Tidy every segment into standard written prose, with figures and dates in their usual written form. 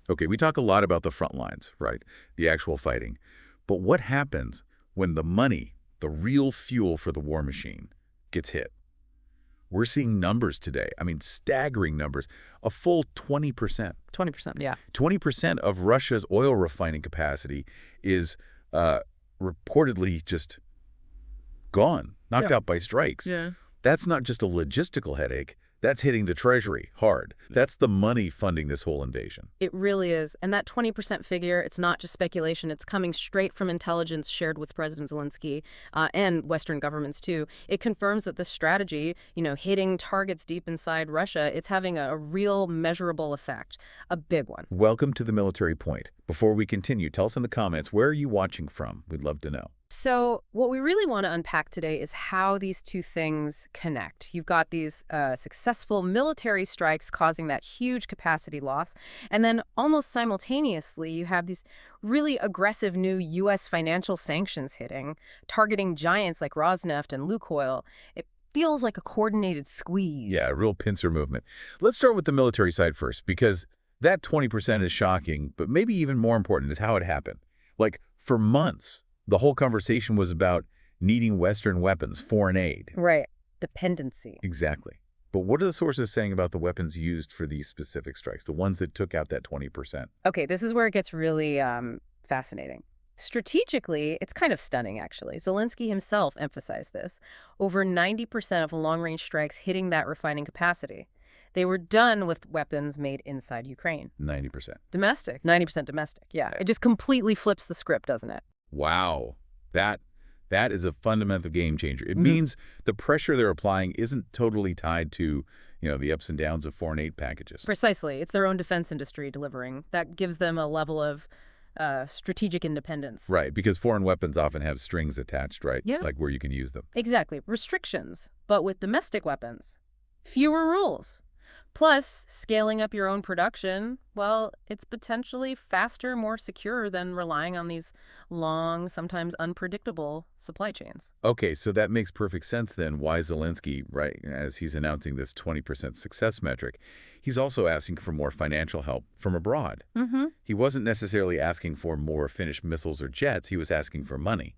Okay, we talk a lot about the front lines, right? The actual fighting. But what happens when the money, the real fuel for the war machine, gets hit? We're seeing numbers today. I mean, staggering numbers. A full 20%. 20%, yeah. 20% of Russia's oil refining capacity is reportedly just gone, knocked out by strikes. Yeah. That's not just a logistical headache. That's hitting the treasury hard. That's the money funding this whole invasion. It really is. And that 20% figure, it's not just speculation. It's coming straight from intelligence shared with President Zelenskyy and Western governments, too. It confirms that this strategy, hitting targets deep inside Russia, it's having a real measurable effect, a big one. Welcome to the Military Point. Before we continue, tell us in the comments, where are you watching from? We'd love to know. So what we really want to unpack today is how these two things connect. You've got these successful military strikes causing that huge capacity loss, and then almost simultaneously you have these really aggressive new U.S. financial sanctions hitting, targeting giants like Rosneft and Lukoil. It feels like a coordinated squeeze. Yeah, a real pincer movement. Let's start with the military side first, because that 20% is shocking, but maybe even more important is how it happened. Like, for months, the whole conversation was about needing Western weapons, foreign aid. Right. Dependency. Exactly. But what are the sources saying about the weapons used for these specific strikes, the ones that took out that 20%? Okay, this is where it gets really fascinating. Strategically, it's kind of stunning, actually. Zelenskyy himself emphasized this. Over 90% of long-range strikes hitting that refining capacity. They were done with weapons made inside Ukraine. 90%. Domestic. 90% domestic, yeah. It just completely flips the script, doesn't it? Wow. That is a fundamental game changer. It means the pressure they're applying isn't totally tied to, the ups and downs of foreign aid packages. Precisely. It's their own defense industry delivering. That gives them a level of strategic independence. Right, because foreign weapons often have strings attached, right? Yeah. Like where you can use them. Exactly. Restrictions. But with domestic weapons, fewer rules. Plus, scaling up your own production, well, it's potentially faster, more secure than relying on these long, sometimes unpredictable supply chains. Okay, so that makes perfect sense then why Zelenskyy, right, as he's announcing this 20% success metric, he's also asking for more financial help from abroad. He wasn't necessarily asking for more finished missiles or jets. He was asking for money,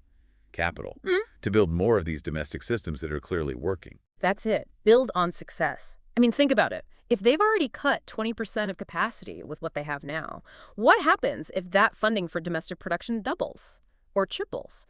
capital, to build more of these domestic systems that are clearly working. That's it. Build on success. I mean, think about it. If they've already cut 20% of capacity with what they have now, what happens if that funding for domestic production doubles or triples?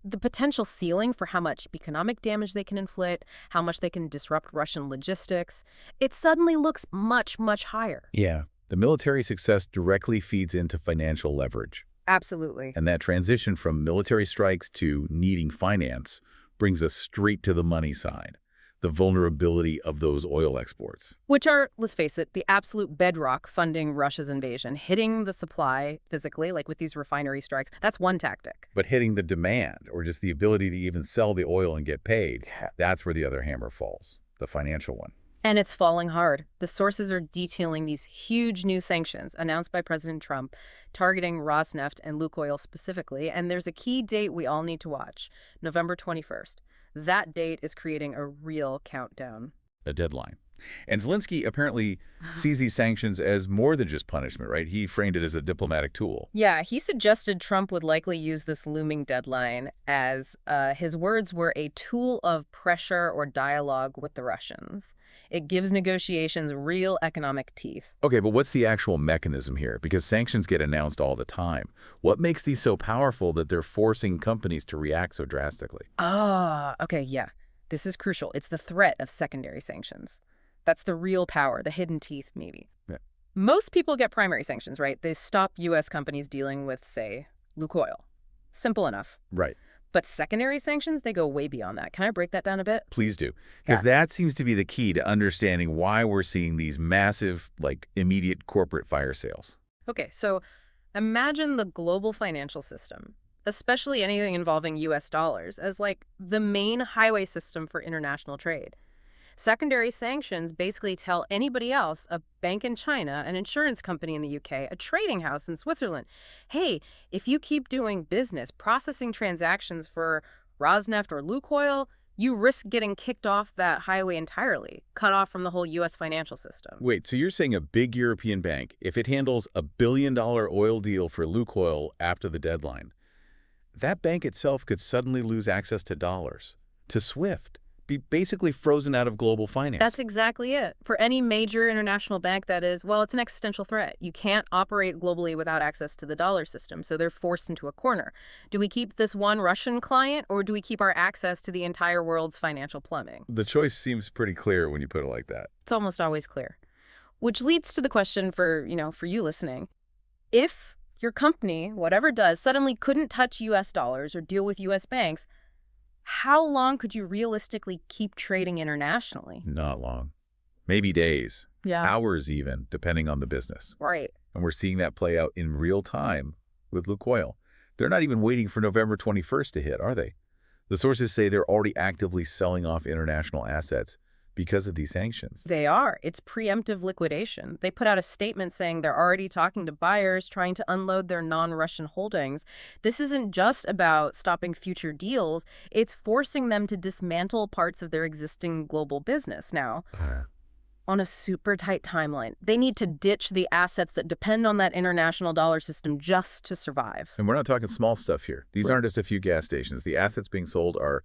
The potential ceiling for how much economic damage they can inflict, how much they can disrupt Russian logistics, it suddenly looks much, much higher. Yeah, the military success directly feeds into financial leverage. Absolutely. And that transition from military strikes to needing finance brings us straight to the money side. The vulnerability of those oil exports. Which are, let's face it, the absolute bedrock funding Russia's invasion. Hitting the supply physically, like with these refinery strikes, that's one tactic. But hitting the demand, or just the ability to even sell the oil and get paid, that's where the other hammer falls, the financial one. And it's falling hard. The sources are detailing these huge new sanctions announced by President Trump, targeting Rosneft and Lukoil specifically, and there's a key date we all need to watch, November 21st. That date is creating a real countdown. A deadline. And Zelenskyy apparently sees these sanctions as more than just punishment, right? He framed it as a diplomatic tool. Yeah, he suggested Trump would likely use this looming deadline as, his words were, a tool of pressure or dialogue with the Russians. It gives negotiations real economic teeth. Okay, but what's the actual mechanism here? Because sanctions get announced all the time. What makes these so powerful that they're forcing companies to react so drastically? Okay, yeah. This is crucial. It's the threat of secondary sanctions. That's the real power, the hidden teeth, maybe. Yeah. Most people get primary sanctions, right? They stop U.S. companies dealing with, say, Lukoil. Simple enough. Right. But secondary sanctions, they go way beyond that. Can I break that down a bit? Please do. Because that seems to be the key to understanding why we're seeing these massive, immediate corporate fire sales. Okay, so imagine the global financial system, especially anything involving U.S. dollars, as the main highway system for international trade. Secondary sanctions basically tell anybody else, a bank in China, an insurance company in the UK, a trading house in Switzerland, hey, if you keep doing business, processing transactions for Rosneft or Lukoil, you risk getting kicked off that highway entirely, cut off from the whole U.S. financial system. Wait, so you're saying a big European bank, if it handles a billion-dollar oil deal for Lukoil after the deadline, that bank itself could suddenly lose access to dollars, to SWIFT, be basically frozen out of global finance? That's exactly it. For any major international bank, that is, well, it's an existential threat. You can't operate globally without access to the dollar system, so they're forced into a corner. Do we keep this one Russian client, or do we keep our access to the entire world's financial plumbing? The choice seems pretty clear when you put it like that. It's almost always clear. Which leads to the question for you listening. If your company, whatever it does, suddenly couldn't touch U.S. dollars or deal with U.S. banks, how long could you realistically keep trading internationally? Not long. Maybe days. Yeah. Hours even, depending on the business. Right. And we're seeing that play out in real time with Lukoil. They're not even waiting for November 21st to hit, are they? The sources say they're already actively selling off international assets because of these sanctions. They are. It's preemptive liquidation. They put out a statement saying they're already talking to buyers, trying to unload their non-Russian holdings. This isn't just about stopping future deals. It's forcing them to dismantle parts of their existing global business now. On a super tight timeline. They need to ditch the assets that depend on that international dollar system just to survive. And we're not talking small stuff here. These aren't just a few gas stations. The assets being sold are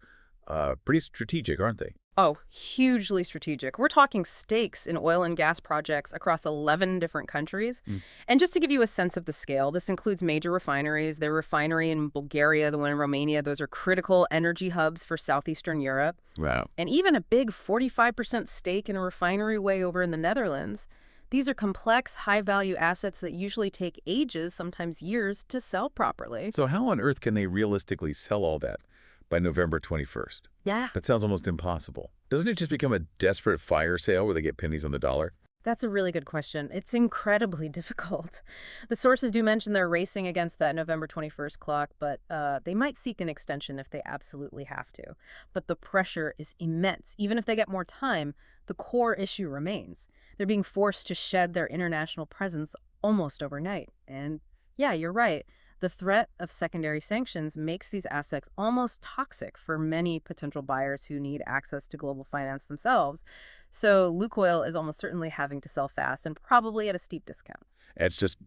pretty strategic, aren't they? Oh, hugely strategic. We're talking stakes in oil and gas projects across 11 different countries. And just to give you a sense of the scale, this includes major refineries. Their refinery in Bulgaria, the one in Romania, those are critical energy hubs for southeastern Europe. Wow. And even a big 45% stake in a refinery way over in the Netherlands. These are complex, high-value assets that usually take ages, sometimes years, to sell properly. So how on earth can they realistically sell all that by November 21st? Yeah. That sounds almost impossible. Doesn't it just become a desperate fire sale where they get pennies on the dollar? That's a really good question. It's incredibly difficult. The sources do mention they're racing against that November 21st clock, but they might seek an extension if they absolutely have to. But the pressure is immense. Even if they get more time, the core issue remains. They're being forced to shed their international presence almost overnight. And yeah, you're right. The threat of secondary sanctions makes these assets almost toxic for many potential buyers who need access to global finance themselves. So Lukoil is almost certainly having to sell fast and probably at a steep discount. It's just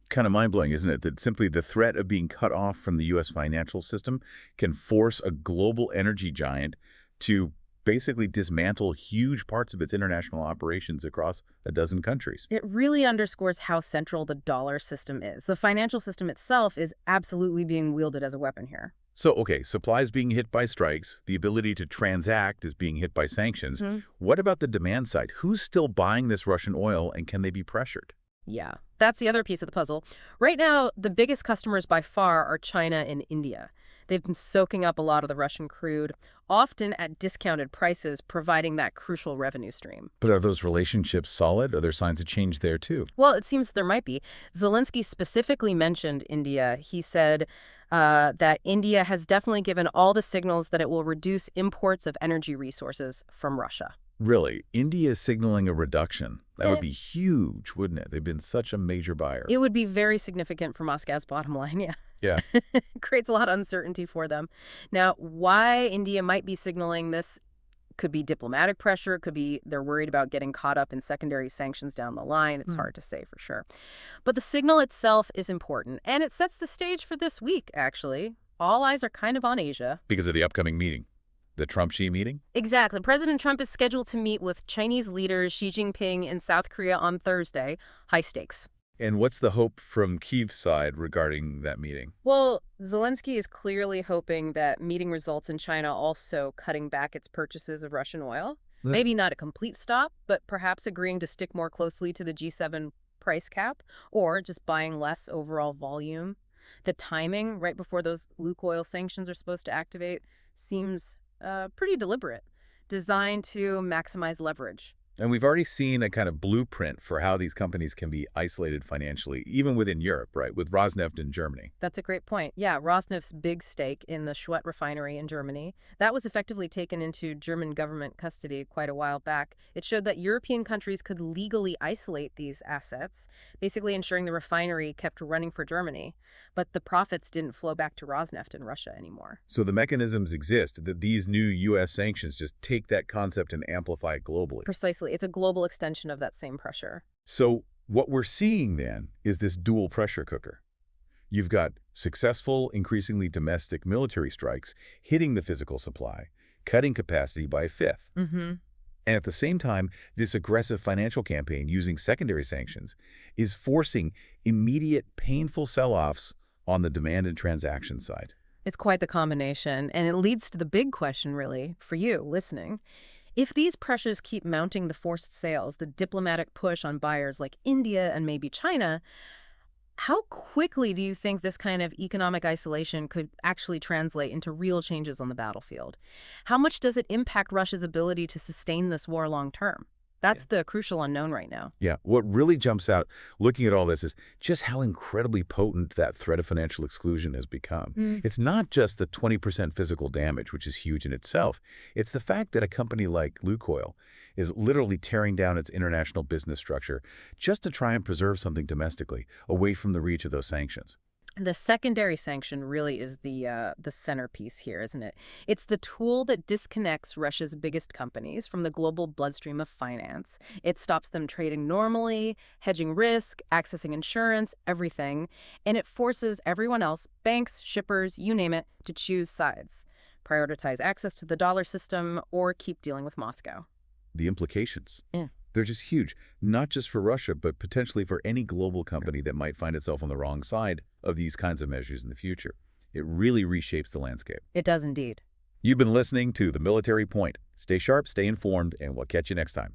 kind of mind-blowing, isn't it, that simply the threat of being cut off from the U.S. financial system can force a global energy giant to basically dismantle huge parts of its international operations across a dozen countries. It really underscores how central the dollar system is. The financial system itself is absolutely being wielded as a weapon here. So, okay, supplies being hit by strikes, the ability to transact is being hit by sanctions. What about the demand side? Who's still buying this Russian oil, and can they be pressured? Yeah, that's the other piece of the puzzle. Right now, the biggest customers by far are China and India. They've been soaking up a lot of the Russian crude, often at discounted prices, providing that crucial revenue stream. But are those relationships solid? Are there signs of change there, too? Well, it seems there might be. Zelenskyy specifically mentioned India. He said that India has definitely given all the signals that it will reduce imports of energy resources from Russia. Really? India is signaling a reduction. That would be huge, wouldn't it? They've been such a major buyer. It would be very significant for Moscow's bottom line, yeah. Yeah. It creates a lot of uncertainty for them. Now, why India might be signaling this could be diplomatic pressure. It could be they're worried about getting caught up in secondary sanctions down the line. It's hard to say for sure. But the signal itself is important, and it sets the stage for this week, actually. All eyes are kind of on Asia. Because of the upcoming meeting. The Trump-Xi meeting? Exactly. President Trump is scheduled to meet with Chinese leaders Xi Jinping in South Korea on Thursday. High stakes. And what's the hope from Kyiv's side regarding that meeting? Well, Zelenskyy is clearly hoping that meeting results in China also cutting back its purchases of Russian oil. Maybe not a complete stop, but perhaps agreeing to stick more closely to the G7 price cap or just buying less overall volume. The timing right before those Lukoil sanctions are supposed to activate seems pretty deliberate, designed to maximize leverage. And we've already seen a kind of blueprint for how these companies can be isolated financially, even within Europe, right, with Rosneft in Germany. That's a great point. Yeah, Rosneft's big stake in the Schwedt refinery in Germany, that was effectively taken into German government custody quite a while back. It showed that European countries could legally isolate these assets, basically ensuring the refinery kept running for Germany. But the profits didn't flow back to Rosneft in Russia anymore. So the mechanisms exist that these new U.S. sanctions just take that concept and amplify it globally. Precisely. It's a global extension of that same pressure. So what we're seeing then is this dual pressure cooker. You've got successful, increasingly domestic military strikes hitting the physical supply, cutting capacity by a fifth. Mm-hmm. And at the same time, this aggressive financial campaign using secondary sanctions is forcing immediate, painful sell-offs on the demand and transaction side. It's quite the combination, and it leads to the big question, really, for you listening. If these pressures keep mounting the forced sales, the diplomatic push on buyers like India and maybe China, how quickly do you think this kind of economic isolation could actually translate into real changes on the battlefield? How much does it impact Russia's ability to sustain this war long term? That's the crucial unknown right now. Yeah, what really jumps out looking at all this is just how incredibly potent that threat of financial exclusion has become. It's not just the 20% physical damage, which is huge in itself. It's the fact that a company like Lukoil is literally tearing down its international business structure just to try and preserve something domestically, away from the reach of those sanctions. The secondary sanction really is the centerpiece here, isn't it? It's the tool that disconnects Russia's biggest companies from the global bloodstream of finance. It stops them trading normally, hedging risk, accessing insurance, everything. And it forces everyone else, banks, shippers, you name it, to choose sides, prioritize access to the dollar system, or keep dealing with Moscow. The implications. Yeah. They're just huge, not just for Russia, but potentially for any global company that might find itself on the wrong side of these kinds of measures in the future. It really reshapes the landscape. It does indeed. You've been listening to The Military Point. Stay sharp, stay informed, and we'll catch you next time.